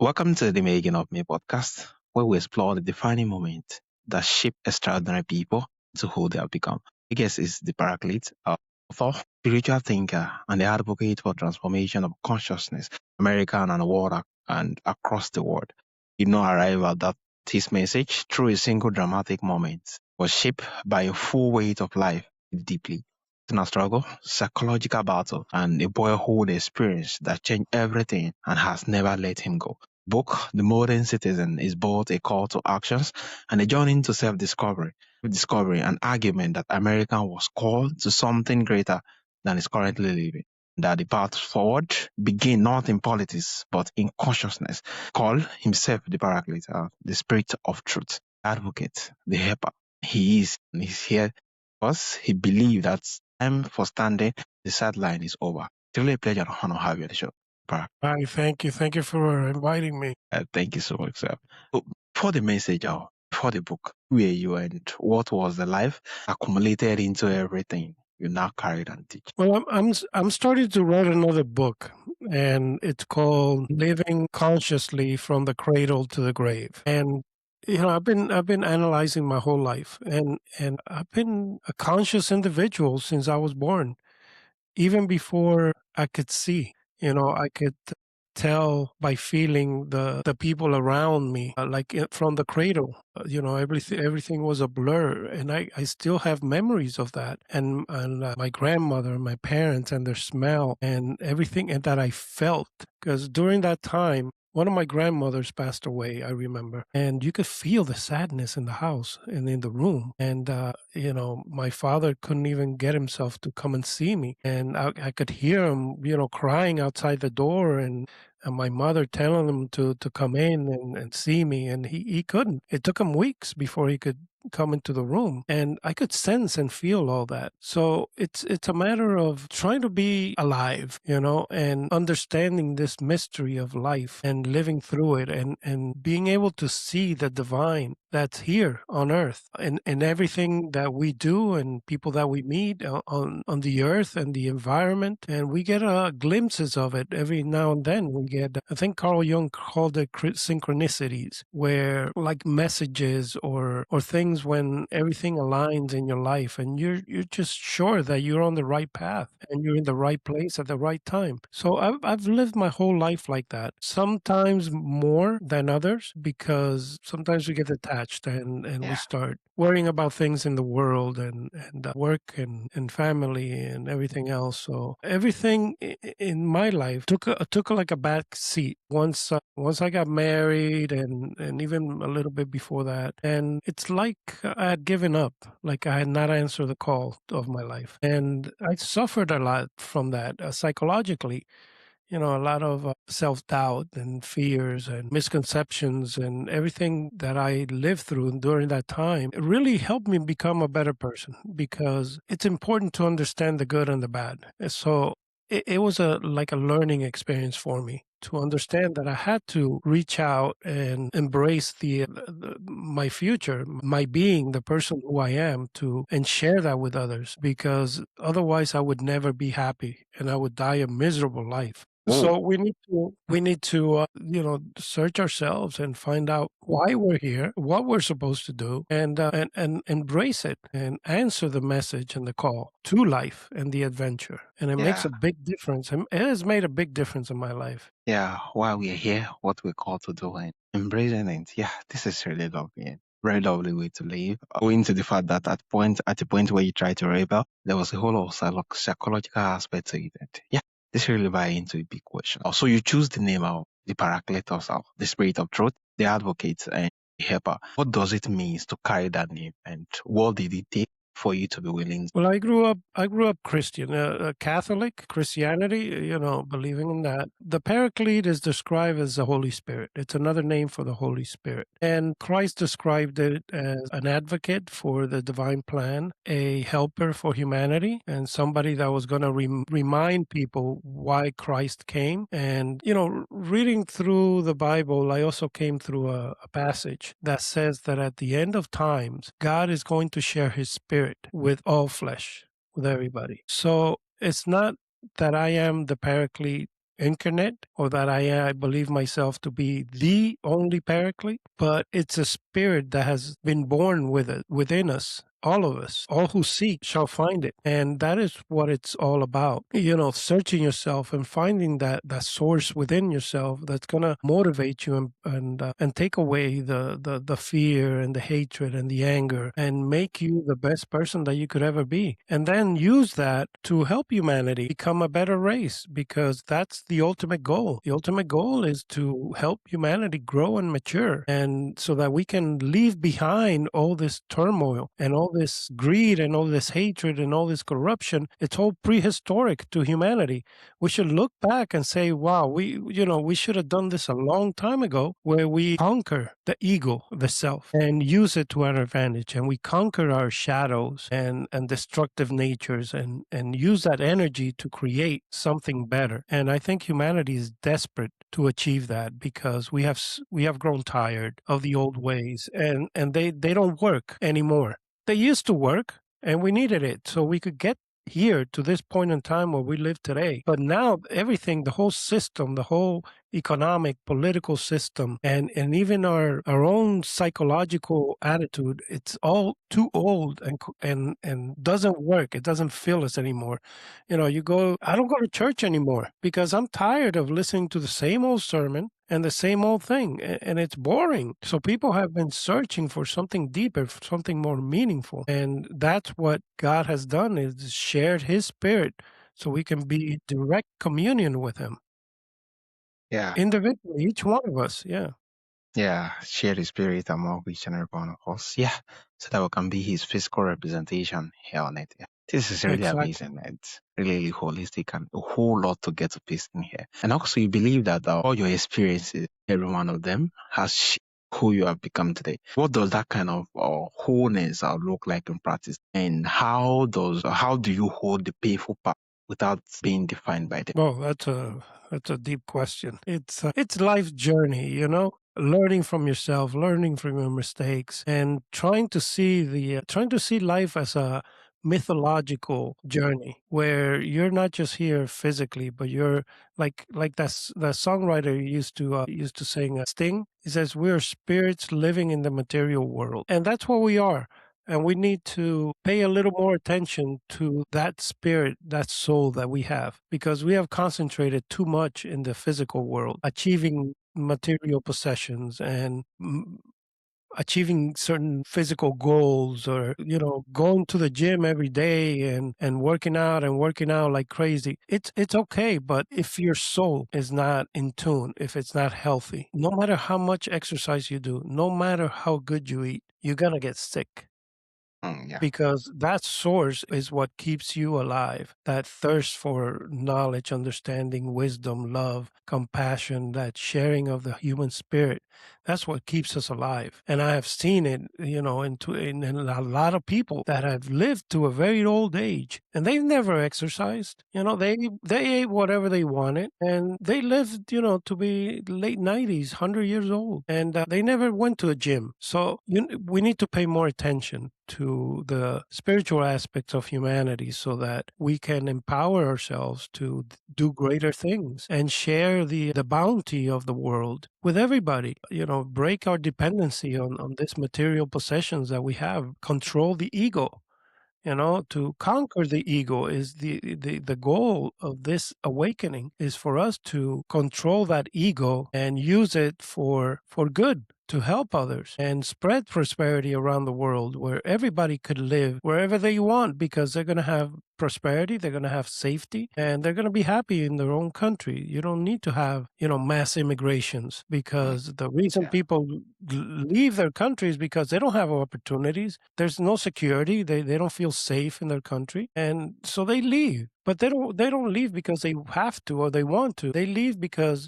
Welcome to the Making of Me podcast, where we explore the defining moments that shape extraordinary people to who they have become. My guest is the Paraclete, author, spiritual thinker, and the advocate for transformation of consciousness, American and world and across the world. He did not arrive at that his message through a single dramatic moment was shaped by a full weight of life deeply. Personal struggle, psychological battle, and a boyhood experience that changed everything and has never let him go. Book, The Modern Citizen, is both a call to actions and a journey into self-discovery, an argument that America was called to something greater than is currently living. That the path forward begin not in politics, but in consciousness. Call himself the Paraclete, the spirit of truth, advocate, the helper. He's here because he believed that time for standing the sideline is over. It's really a pleasure and honor to have you on the show, Paraclete. Hi, thank you. Thank you for inviting me. Thank you so much, sir. So, for the message, for the book, who are you and what was the life accumulated into everything you now carried and teach? Well, I'm starting to write another book, and it's called "Living Consciously from the Cradle to the Grave." And I've been analyzing my whole life, and I've been a conscious individual since I was born, even before I could see. I could tell by feeling the people around me, from the cradle. Everything was a blur, and I still have memories of that, and my grandmother, my parents, and their smell, and everything, and that I felt, because during that time. One of my grandmothers passed away, I remember, and you could feel the sadness in the house and in the room. And, my father couldn't even get himself to come and see me. And I could hear him, crying outside the door, and my mother telling him to come in and see me, and he couldn't. It took him weeks before he could come into the room, and I could sense and feel all that. So it's a matter of trying to be alive, and understanding this mystery of life and living through it, and being able to see the divine that's here on earth, and everything that we do and people that we meet on the earth and the environment. And we get glimpses of it every now and then. We get, I think Carl Jung called it synchronicities, where like messages or things when everything aligns in your life, and you're just sure that you're on the right path and you're in the right place at the right time. So I've lived my whole life like that, sometimes more than others, because sometimes we get attached and we start worrying about things in the world, and work and family and everything else. So everything in my life took like a back seat once I got married, and even a little bit before that. And it's like I had given up, like I had not answered the call of my life. And I suffered a lot from that, psychologically. A lot of self-doubt and fears and misconceptions, and everything that I lived through during that time. It really helped me become a better person, because it's important to understand the good and the bad. And so it was like a learning experience for me to understand that I had to reach out and embrace my future, my being, the person who I am, and share that with others, because otherwise I would never be happy and I would die a miserable life. So we need to search ourselves and find out why we're here, what we're supposed to do, and embrace it and answer the message and the call to life and the adventure. And it makes a big difference. And it has made a big difference in my life. Yeah, why we are here, what we're called to do, and embracing it. Yeah, this is really lovely. And very lovely way to live. Owing to the fact that at the point where you try to rebel, there was a whole lot of psychological aspect to it. And yeah, this really buy into a big question. Also, you choose the name of the Paracletos, of the spirit of truth, the advocate, and the helper. What does it mean to carry that name, and what did it take for you to be willing? Well, I grew up Christian, Catholic Christianity, believing in that. The Paraclete is described as the Holy Spirit. It's another name for the Holy Spirit. And Christ described it as an advocate for the divine plan, a helper for humanity, and somebody that was going to remind people why Christ came. And, reading through the Bible, I also came through a passage that says that at the end of times, God is going to share his spirit with all flesh, with everybody. So it's not that I am the Paraclete incarnate, or that I believe myself to be the only Paraclete, but it's a spirit that has been born with it within us. All of us, all who seek shall find it. And that is what it's all about. Searching yourself and finding that source within yourself that's going to motivate you and take away the fear and the hatred and the anger and make you the best person that you could ever be. And then use that to help humanity become a better race, because that's the ultimate goal. The ultimate goal is to help humanity grow and mature, and so that we can leave behind all this turmoil and all this greed and all this hatred and all this corruption. It's all prehistoric to humanity. We should look back and say, wow, we should have done this a long time ago, where we conquer the ego, the self, and use it to our advantage. And we conquer our shadows and destructive natures, and use that energy to create something better. And I think humanity is desperate to achieve that, because we have grown tired of the old ways, and they don't work anymore. They used to work, and we needed it so we could get here to this point in time where we live today. But now everything, the whole system, the whole economic, political system, and even our own psychological attitude, it's all too old and doesn't work. It doesn't fill us anymore. I don't go to church anymore because I'm tired of listening to the same old sermon and the same old thing, and it's boring. So people have been searching for something deeper, for something more meaningful, and that's what God has done, is shared His Spirit so we can be in direct communion with Him Yeah. individually, each one of us. Yeah, Yeah, share the spirit among each and every one of us. Yeah, so that we can be his physical representation here on earth. Yeah. This is really exactly. amazing. It's really holistic and a whole lot to get to piece in here. And also, you believe that all your experiences, every one of them, has shaped who you have become today. What does that kind of wholeness look like in practice? And how do you hold the painful part without being defined by them? Well, that's a deep question. It's life's journey, learning from yourself, learning from your mistakes, and trying to see life as a mythological journey where you're not just here physically, but you're like that songwriter used to sing, Sting. He says we're spirits living in the material world, and that's what we are. And we need to pay a little more attention to that spirit, that soul that we have, because we have concentrated too much in the physical world, achieving material possessions and achieving certain physical goals, or going to the gym every day and working out like crazy. It's okay, but if your soul is not in tune, if it's not healthy, no matter how much exercise you do, no matter how good you eat, you're gonna get sick, Yeah. because that source is what keeps you alive. That thirst for knowledge, understanding, wisdom, love, compassion, that sharing of the human spirit, that's what keeps us alive. And I have seen it, in a lot of people that have lived to a very old age, and they've never exercised. They ate whatever they wanted, and they lived, to be late 90s, 100 years old, and they never went to a gym. So we need to pay more attention to the spiritual aspects of humanity, so that we can empower ourselves to do greater things and share the bounty of the world with everybody. Break our dependency on these material possessions that we have, control the ego. To conquer the ego is the goal of this awakening, is for us to control that ego and use it for good, to help others and spread prosperity around the world, where everybody could live wherever they want, because they're going to have prosperity, they're going to have safety, and they're going to be happy in their own country. You don't need to have, mass immigrations, Mm, because the reason yeah. people leave their countries, because they don't have opportunities. There's no security. They don't feel safe in their country, and so they leave. But they don't leave because they have to or they want to. They leave because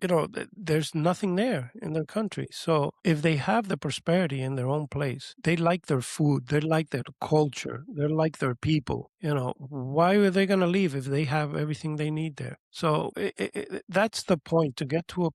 there's nothing there in their country. So if they have the prosperity in their own place, they like their food, they like their culture, they like their people. Why are they going to leave if they have everything they need there? So that's the point, to get to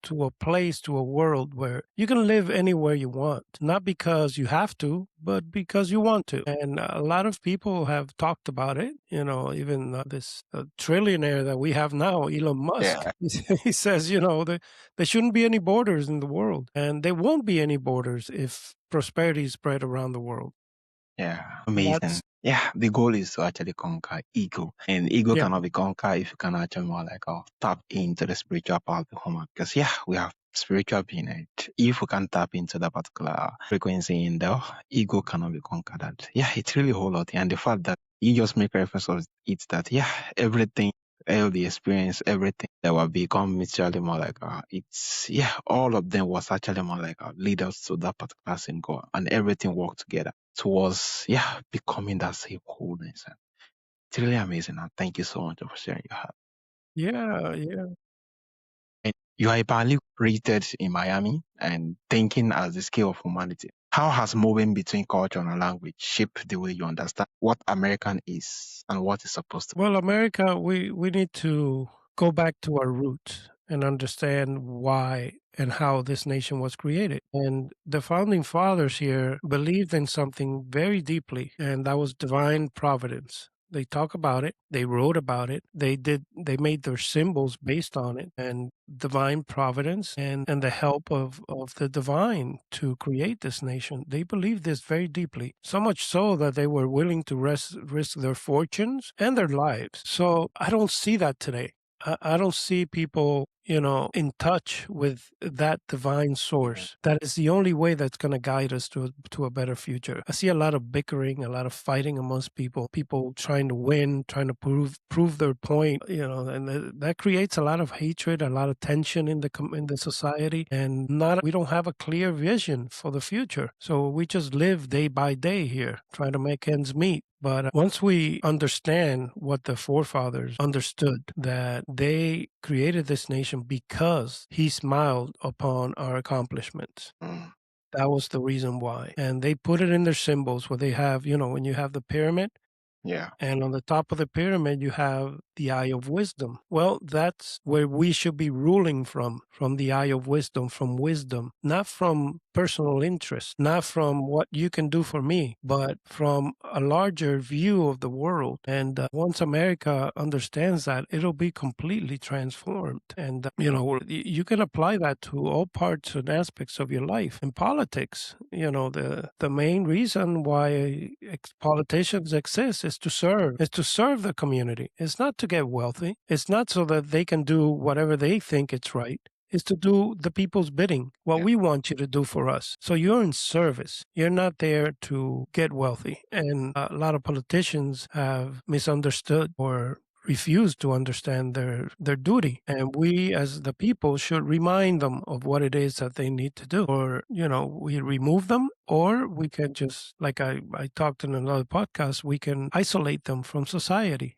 to a place, to a world where you can live anywhere you want, not because you have to, but because you want to. And a lot of people have talked about it. Even this trillionaire that we have now, Elon Musk, Yeah, he says, there shouldn't be any borders in the world, and there won't be any borders if prosperity is spread around the world. yeah, amazing. That's Yeah, the goal is to actually conquer ego, and ego yeah. cannot be conquered if you can actually more like tap into the spiritual part of the human. Because yeah, we have spiritual being, and if we can tap into that particular frequency in the ego cannot be conquered. And yeah, it's really a whole lot. And the fact that you just make reference of it that yeah, everything, all the experience, everything that will become mutually more like it's yeah, all of them was actually more like lead us to that particular same goal, and everything worked together towards yeah becoming that same wholeness. And it's really amazing. And thank you so much for sharing your heart. Yeah, yeah. And you are apparently created in Miami and thinking as the scale of humanity. How has moving between culture and language shaped the way you understand what American is and what is supposed to Well, America, we need to go back to our roots and understand why and how this nation was created. And the founding fathers here believed in something very deeply, and that was divine providence. They talk about it, they wrote about it, they made their symbols based on it, and divine providence and the help of the divine to create this nation. They believed this very deeply, so much so that they were willing to risk their fortunes and their lives. So I don't see that today. I don't see people, in touch with that divine Mm, source. That is the only way that's going to guide us to a better future. I see a lot of bickering, a lot of fighting amongst people trying to win, trying to prove their point, and that creates a lot of hatred, a lot of tension in the society, and not we don't have a clear vision for the future. So we just live day by day here, trying to make ends meet. But once we understand what the forefathers understood, that they created this nation because he smiled upon our accomplishments. mm, That was the reason why. And they put it in their symbols where they have, when you have the pyramid, yeah. and on the top of the pyramid, you have the eye of wisdom. Well, that's where we should be ruling from the eye of from wisdom, not from personal interest, not from what you can do for me, but from a larger view of the world. And once America understands that, it'll be completely transformed. And, you can apply that to all parts and aspects of your life. In politics, the main reason why politicians exist is to serve the community. It's not to get wealthy. It's not so that they can do whatever they think it's right. It's to do the people's bidding, what Yeah. we want you to do for us. So you're in service. You're not there to get wealthy. And a lot of politicians have misunderstood or refuse to understand their duty. And we as the people should remind them of what it is that they need to do. Or, we remove them, or we can just, like I talked in another podcast, we can isolate them from society.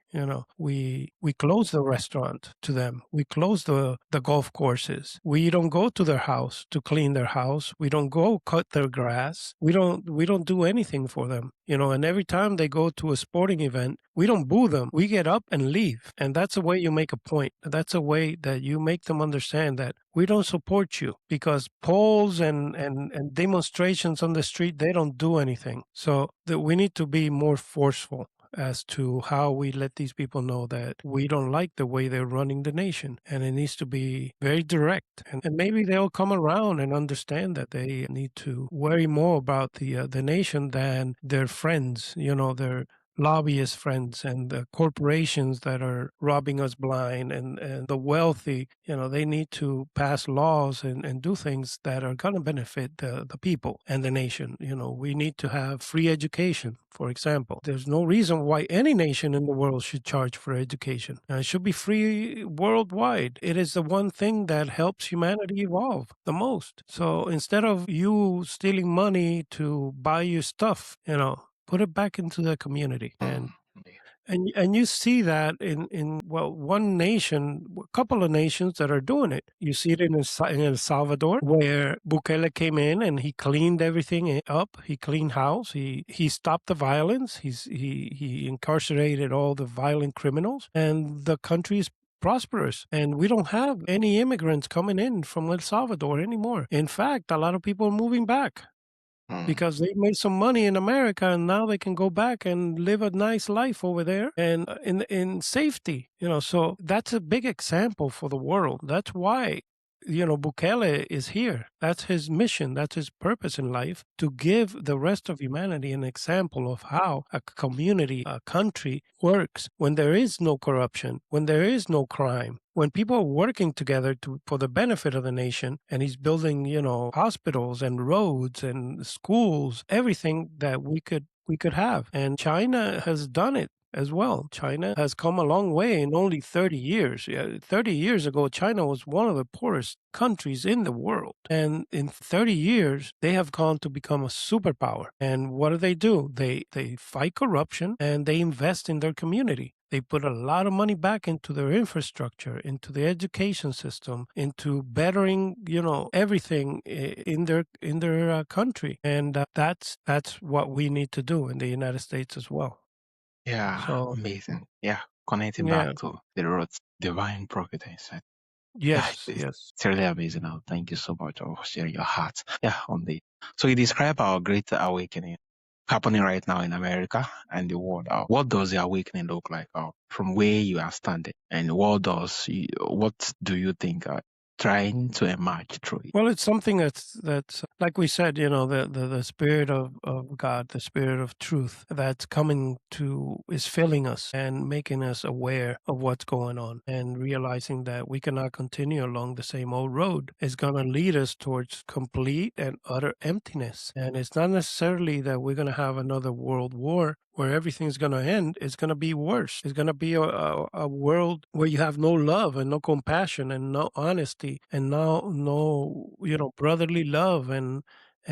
We close the restaurant to them. We close the golf courses. We don't go to their house to clean their house. We don't go cut their grass. We don't do anything for them. And every time they go to a sporting event, we don't boo them. We get up and leave. And that's a way you make a point. That's a way that you make them understand that we don't support you, because polls and demonstrations on the street, they don't do anything. So that we need to be more forceful as to how we let these people know that we don't like the way they're running the nation, and it needs to be very direct. And maybe they'll come around and understand that they need to worry more about the nation than their friends, their lobbyist friends and the corporations that are robbing us blind, and the wealthy. They need to pass laws and do things that are going to benefit the people and the nation. We need to have free education, for example. There's no reason why any nation in the world should charge for education. It should be free worldwide. It is the one thing that helps humanity evolve the most. So instead of you stealing money to buy your stuff, put it back into the community. Mm, And and you see that in one nation, a couple of nations that are doing it. You see it in El Salvador, where Bukele came in and he cleaned everything up. He cleaned house. He stopped the violence. He incarcerated all the violent criminals, and the country is prosperous, and we don't have any immigrants coming in from El Salvador anymore. In fact, a lot of people are moving back Mm. because they made some money in America and now they can go back and live a nice life over there and in safety. So that's a big example for the world. That's why Bukele is here. That's his mission. That's his purpose in life, to give the rest of humanity an example of how a community, a country works when there is no corruption, when there is no crime, when people are working together for the benefit of the nation. And he's building, hospitals and roads and schools, everything that we could have. And China has done it as well. China has come a long way in only 30 years. Yeah, 30 years ago, China was one of the poorest countries in the world. And in 30 years, they have gone to become a superpower. And what do? They fight corruption and they invest in their community. They put a lot of money back into their infrastructure, into the education system, into bettering, everything in their country. And that's what we need to do in the United States as well. Yeah, So, amazing. Yeah, connecting back yeah. to the roots, divine providence. Yeah, Yes, it's yes. it's really amazing. Now, thank you so much for sharing your heart. Yeah, on the so you describe our great awakening happening right now in America and the world. What does the awakening look like from where you are standing, and what do you think trying to emerge through it? Well, it's something that's like we said, the spirit of God, the spirit of truth that's coming to is filling us and making us aware of what's going on, and realizing that we cannot continue along the same old road is going to lead us towards complete and utter emptiness. And it's not necessarily that we're going to have another world war where everything's going to end. It's going to be worse. It's going to be a world where you have no love and no compassion and no honesty and no brotherly love and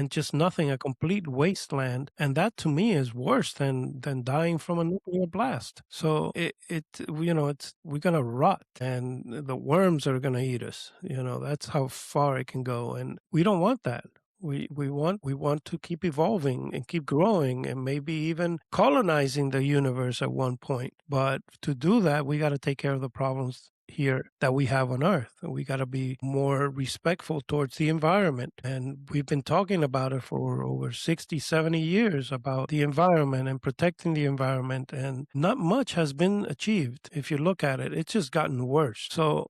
just nothing, a complete wasteland. And that to me is worse than dying from a nuclear blast. So it's we're gonna rot and the worms are gonna eat us. That's how far it can go. And we don't want that. We want to keep evolving and keep growing and maybe even colonizing the universe at one point. But to do that, we got to take care of the problems here that we have on earth. We got to be more respectful towards the environment. And we've been talking about it for over 60, 70 years about the environment and protecting the environment. And not much has been achieved. If you look at it, it's just gotten worse. So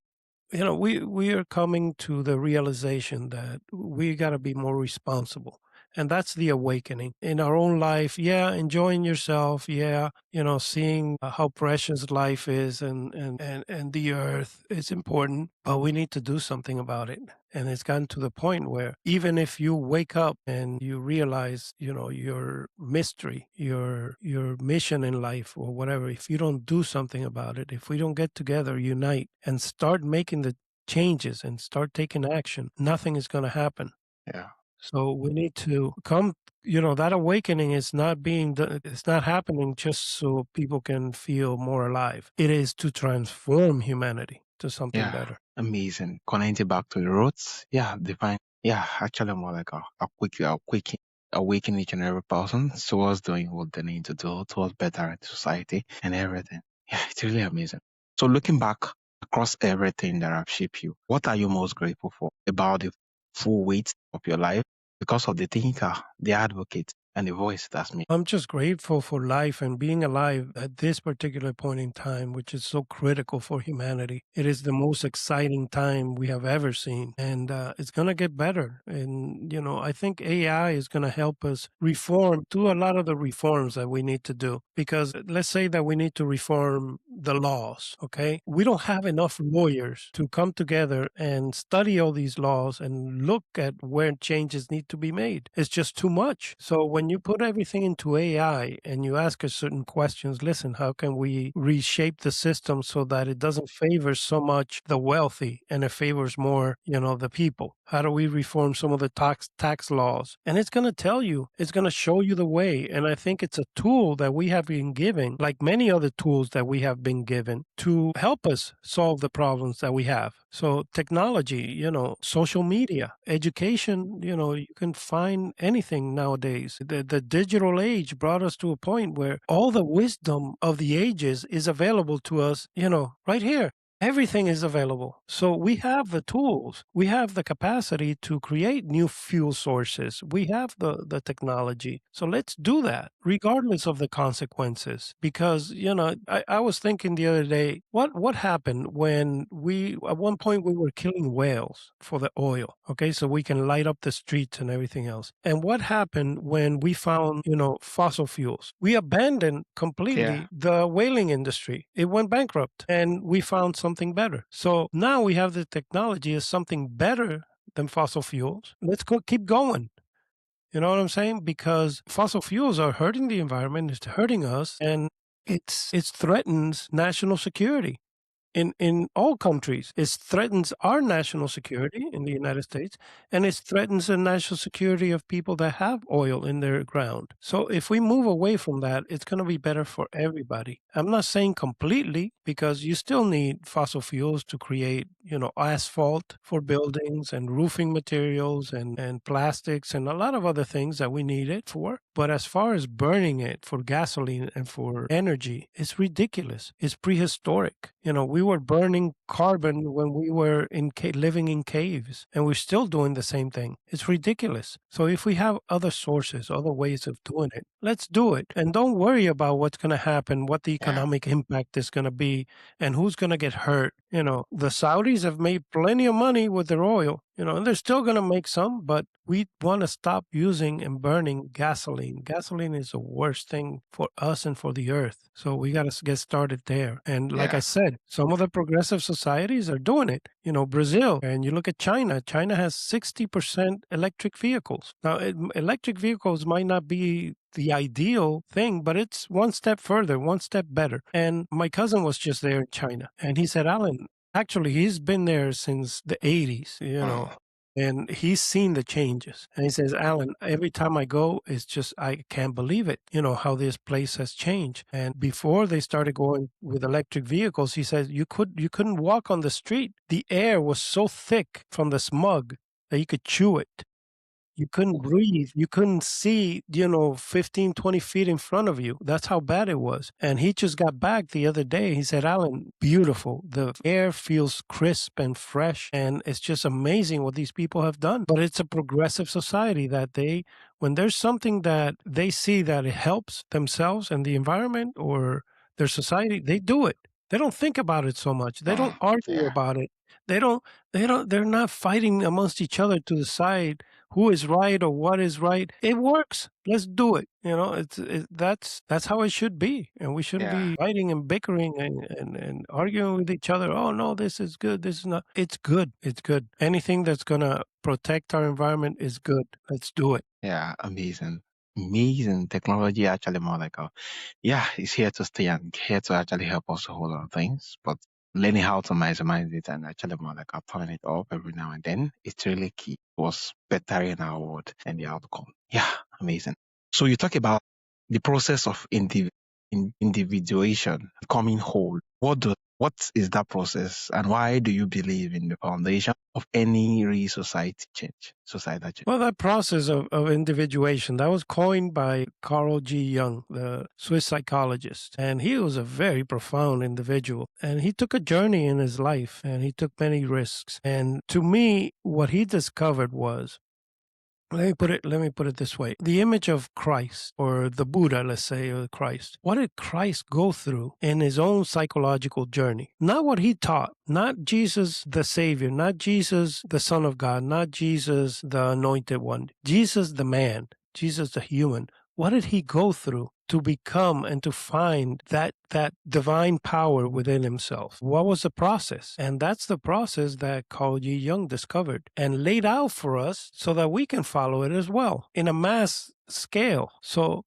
we are coming to the realization that we got to be more responsible. And that's the awakening in our own life. Yeah, enjoying yourself. Yeah, seeing how precious life is and the earth is important, but we need to do something about it. And it's gotten to the point where even if you wake up and you realize, your mystery, your mission in life or whatever, if you don't do something about it, if we don't get together, unite and start making the changes and start taking action, nothing is going to happen. Yeah, So we need to come, that awakening is not it's not happening just so people can feel more alive. It is to transform humanity to something yeah, better. amazing. Connecting back to the roots. Yeah, divine. Yeah, actually more like a quick awaken each and every person towards doing what they need to do towards bettering society and everything. Yeah, it's really amazing. So looking back across everything that have shaped you, what are you most grateful for about the full weight of your life because of the thinker, the advocate, and the voice that's me? I'm just grateful for life and being alive at this particular point in time, which is so critical for humanity. It is the most exciting time we have ever seen, and it's going to get better. And, I think AI is going to help us do a lot of the reforms that we need to do. Because let's say that we need to reform the laws, okay? We don't have enough lawyers to come together and study all these laws and look at where changes need to be made. It's just too much. So when you put everything into AI and you ask us certain questions, listen, how can we reshape the system so that it doesn't favor so much the wealthy and it favors more, the people? How do we reform some of the tax laws? And it's going to tell you, it's going to show you the way. And I think it's a tool that we have been given, like many other tools that we have been given to help us solve the problems that we have. So technology, social media, education, you can find anything nowadays. The digital age brought us to a point where all the wisdom of the ages is available to us, right here. Everything is available. So we have the tools. We have the capacity to create new fuel sources. We have the technology. So let's do that, regardless of the consequences. Because, I was thinking the other day, what happened when at one point, we were killing whales for the oil, okay? So we can light up the streets and everything else. And what happened when we found, fossil fuels? We abandoned Yeah. completely the whaling industry. It went bankrupt and we found something better. So now we have the technology as something better than fossil fuels. Let's keep going. You know what I'm saying? Because fossil fuels are hurting the environment, it's hurting us, and it threatens national security in all countries. It threatens our national security in the United States, and it threatens the national security of people that have oil in their ground. So if we move away from that, it's going to be better for everybody. I'm not saying completely, because you still need fossil fuels to create, asphalt for buildings and roofing materials and plastics and a lot of other things that we need it for. But as far as burning it for gasoline and for energy, it's ridiculous. It's prehistoric. We were burning carbon when we were living in caves, and we're still doing the same thing. It's ridiculous. So if we have other sources, other ways of doing it, let's do it. And don't worry about what's going to happen, what the Yeah. economic impact is going to be, and who's going to get hurt. The Saudis have made plenty of money with their oil, and they're still going to make some, but we want to stop using and burning gasoline. Gasoline is the worst thing for us and for the earth. So we got to get started there. And like I Yeah. said, some of the progressive societies are doing it. Brazil, and you look at China. China has 60% electric vehicles. Now, electric vehicles might not be the ideal thing, but it's one step further, one step better. And my cousin was just there in China, and he said, Alan, actually, he's been there since the 80s, Mm. and he's seen the changes. And he says, Alan, every time I go, it's just, I can't believe it, how this place has changed. And before they started going with electric vehicles, he said, you couldn't walk on the street. The air was so thick from the smog that you could chew it. You couldn't breathe. You couldn't see, 15, 20 feet in front of you. That's how bad it was. And he just got back the other day. He said, Alan, beautiful. The air feels crisp and fresh. And it's just amazing what these people have done. But it's a progressive society that when there's something that they see that it helps themselves and the environment or their society, they do it. They don't think about it so much. They don't argue Yeah. about it. They're not fighting amongst each other to decide who is right or what is right. It works. Let's do it. That's how it should be. And we shouldn't Yeah. be fighting and bickering and arguing with each other. Oh no, this is good. This is not. It's good. It's good. Anything that's gonna protect our environment is good. Let's do it. Yeah. Amazing. Amazing technology, actually, more like it's here to stay and here to actually help us a whole lot of things. But learning how to maximize it and actually more like turning it off every now and then, it's really key. Was bettering our world and the outcome. Yeah, amazing. So you talk about the process of individuation, becoming whole. What is that process, and why do you believe in the foundation of any real society change? Societal change. Well, that process of individuation, that was coined by Carl G. Jung, the Swiss psychologist. And he was a very profound individual. And he took a journey in his life and he took many risks. And to me, what he discovered was, let me put it this way. The image of Christ, or the Buddha, let's say, or Christ. What did Christ go through in his own psychological journey? Not what he taught, not Jesus the Savior, not Jesus the Son of God, not Jesus the Anointed One, Jesus the man, Jesus the human. What did he go through to become and to find that divine power within himself? What was the process? And that's the process that Carl G. Jung discovered and laid out for us so that we can follow it as well in a mass scale. So,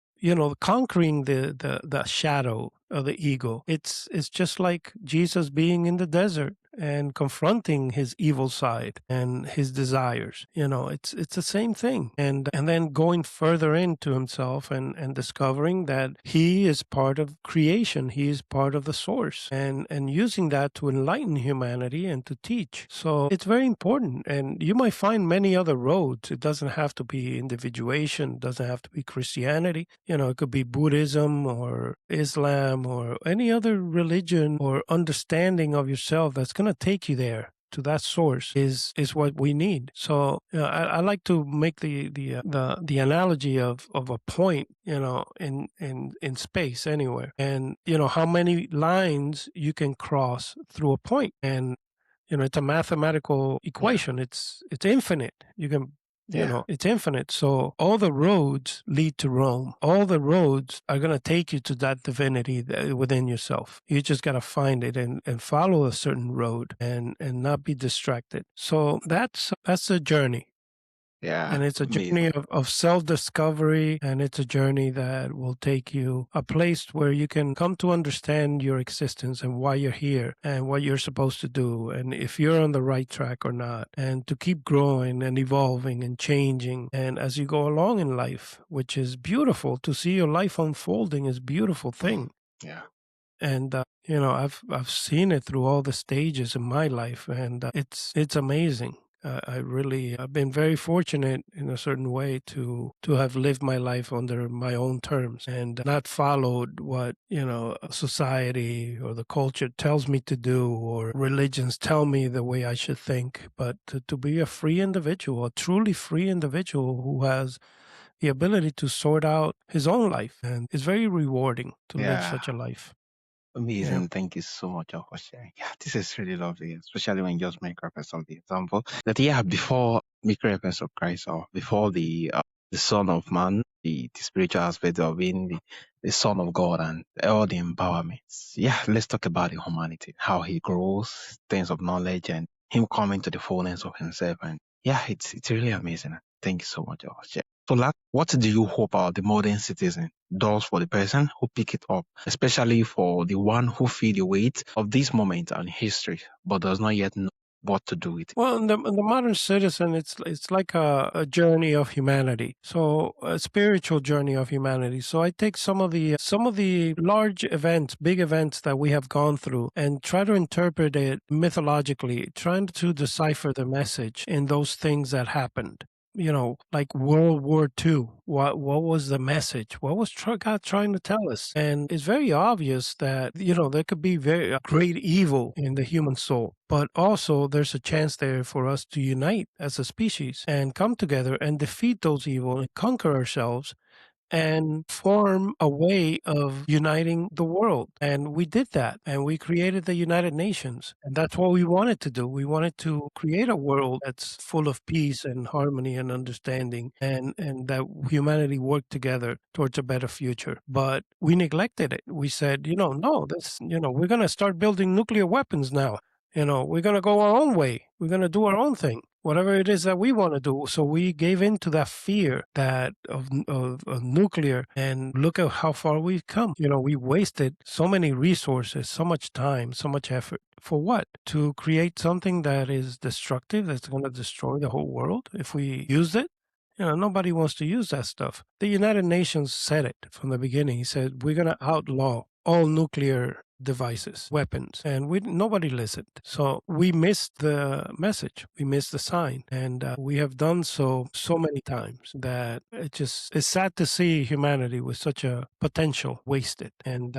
conquering the shadow of the ego. It's just like Jesus being in the desert and confronting his evil side and his desires. It's the same thing. And then going further into himself and discovering that he is part of creation, he is part of the source, and using that to enlighten humanity and to teach. So it's very important. And you might find many other roads. It doesn't have to be individuation, it doesn't have to be Christianity. It could be Buddhism or Islam or any other religion or understanding of yourself that's going to take you there to that source is what we need. So I like to make the analogy of a point, in space anywhere, and how many lines you can cross through a point, and it's a mathematical Yeah. equation. It's infinite. You can Yeah. it's infinite. So all the roads lead to Rome. All the roads are going to take you to that divinity within yourself. You just got to find it and follow a certain road and not be distracted. So that's a journey. Yeah. And it's a journey Amazing. of self discovery. And it's a journey that will take you a place where you can come to understand your existence and why you're here and what you're supposed to do. And if you're on the right track or not. And to keep growing and evolving and changing. And as you go along in life, which is beautiful to see your life unfolding, is a beautiful Mm. thing. Yeah. And I've seen it through all the stages in my life, and it's amazing. I've been very fortunate in a certain way to have lived my life under my own terms and not followed what society or the culture tells me to do, or religions tell me the way I should think, but to be a free individual, a truly free individual who has the ability to sort out his own life, and it's very rewarding to live Yeah. such a life. Yeah. Amazing. Thank you so much for sharing. Yeah, this is really lovely, especially when you just make reference of the example that, yeah, before make reference of Christ, or before the Son of Man, the spiritual aspect of being the Son of God and all the empowerments. Yeah, let's talk about the humanity, how he grows, things of knowledge, and him coming to the fullness of himself. And yeah, it's really amazing. Thank you so much for sharing. So, what do you hope the modern citizen does for the person who pick it up, especially for the one who feel the weight of this moment and history, but does not yet know what to do with it? Well, in the modern citizen, it's like a journey of humanity. So a spiritual journey of humanity. So I take some of the large events, big events that we have gone through, and try to interpret it mythologically, trying to decipher the message in those things that happened. Like World War II. What was the message? What was God trying to tell us? And it's very obvious that there could be very great evil in the human soul, but also there's a chance there for us to unite as a species and come together and defeat those evil and conquer ourselves and form a way of uniting the world. And we did that. And we created the United Nations. And that's what we wanted to do. We wanted to create a world that's full of peace and harmony and understanding, and that humanity worked together towards a better future. But we neglected it. We said, no, we're going to start building nuclear weapons now. We're going to go our own way. We're going to do our own thing, whatever it is that we want to do. So we gave in to that fear that of nuclear, and look at how far we've come. We wasted so many resources, so much time, so much effort. For what? To create something that is destructive, that's going to destroy the whole world if we use it? Nobody wants to use that stuff. The United Nations said it from the beginning. He said, we're going to outlaw all nuclear devices, weapons, and nobody listened. So we missed the message, we missed the sign, and we have done so many times that it's sad to see humanity with such a potential wasted. And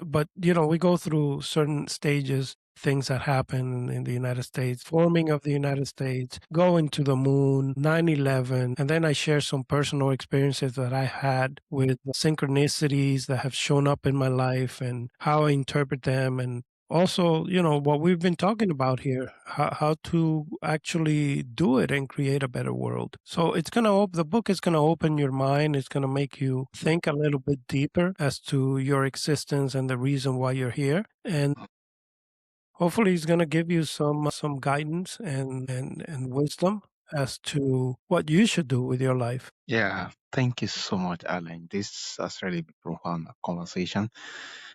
but we go through certain stages. Things that happen in the United States, forming of the United States, going to the moon, 9/11, and then I share some personal experiences that I had with synchronicities that have shown up in my life and how I interpret them, and also, what we've been talking about here, how to actually do it and create a better world. So the book is going to open your mind. It's going to make you think a little bit deeper as to your existence and the reason why you're here. And hopefully, it's going to give you some guidance and wisdom as to what you should do with your life. Yeah, thank you so much, Alan. This has really been profound conversation.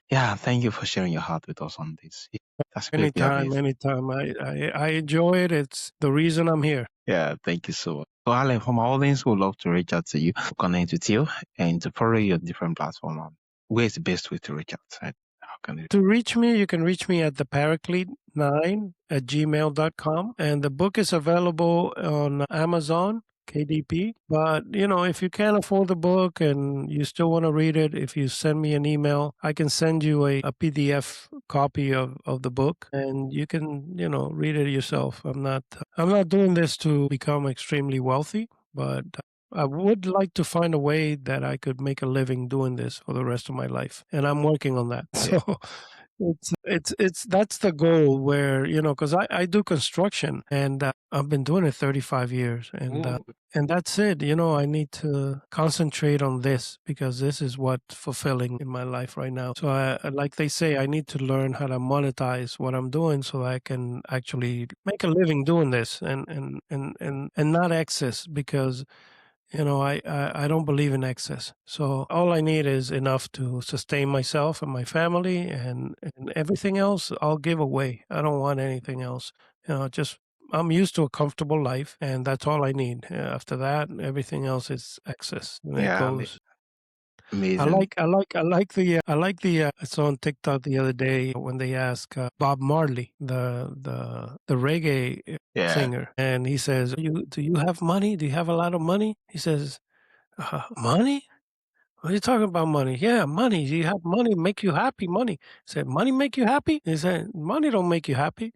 Yeah, thank you for sharing your heart with us on this. Yeah, that's really Anytime, amazing. anytime. I enjoy it. It's the reason I'm here. Yeah, thank you so much. So, Alan, from our audience, we would love to reach out to you, to connect with you, and to follow your different platforms. Where is the best way to reach out? Right? How can they? To reach me, you can reach me at the paraclete9@gmail.com. And the book is available on Amazon, KDP. But, if you can't afford the book and you still want to read it, if you send me an email, I can send you a PDF copy of the book and you can, read it yourself. I'm not doing this to become extremely wealthy, but I would like to find a way that I could make a living doing this for the rest of my life, and I'm working on that. Yeah. So it's that's the goal where, because I do construction and I've been doing it 35 years, Ooh, and that's it. I need to concentrate on this because this is what's fulfilling in my life right now. So like they say, I need to learn how to monetize what I'm doing so I can actually make a living doing this and not excess because I don't believe in excess. So all I need is enough to sustain myself and my family, and everything else I'll give away. I don't want anything else. Just I'm used to a comfortable life, and that's all I need. After that, everything else is excess, and it yeah, goes. amazing. I like the. I saw on TikTok the other day when they asked Bob Marley, the reggae Yeah, singer, and he says, "Do you have money? Do you have a lot of money?" He says, "Money? What are you talking about money? Yeah, money. Do you have money make you happy? Money." I said, "Money make you happy?" He said, "Money don't make you happy.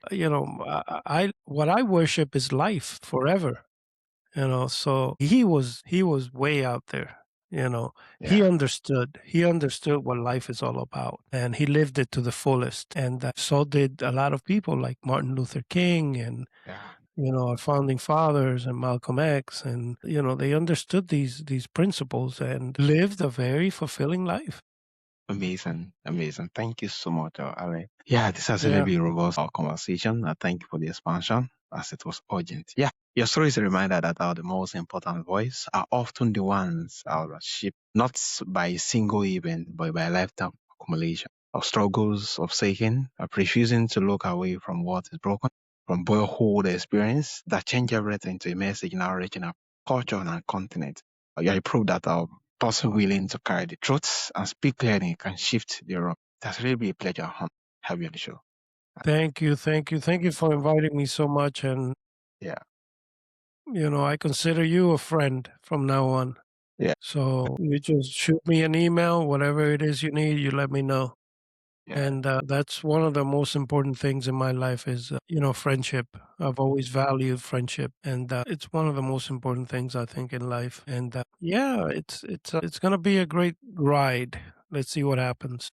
What I worship is life forever." So he was way out there. He yeah, understood what life is all about, and he lived it to the fullest. And so did a lot of people like Martin Luther King and yeah. our founding fathers and Malcolm X, and they understood these principles and lived a very fulfilling life. Amazing, amazing. Thank you so much, Ale. Yeah, this has really Yeah. been a robust conversation. Thank you for the expansion, as it was urgent. Yeah, your story is a reminder that the most important voice are often the ones that shaped not by a single event, but by a lifetime accumulation of struggles, of seeking, of refusing to look away from what is broken, from boyhood experience that change everything to a message now reaching our culture and our continent. Yeah, you prove that person willing to carry the truths and speak clearly can shift the road. That's really been a pleasure having you on the show. Thank you, thank you, thank you for inviting me so much. And Yeah, I consider you a friend from now on. yeah, So you just shoot me an email, whatever it is you need, you let me know. yeah. And that's one of the most important things in my life is friendship. I've always valued friendship, and it's one of the most important things I think in life. And yeah, it's gonna be a great ride. Let's see what happens.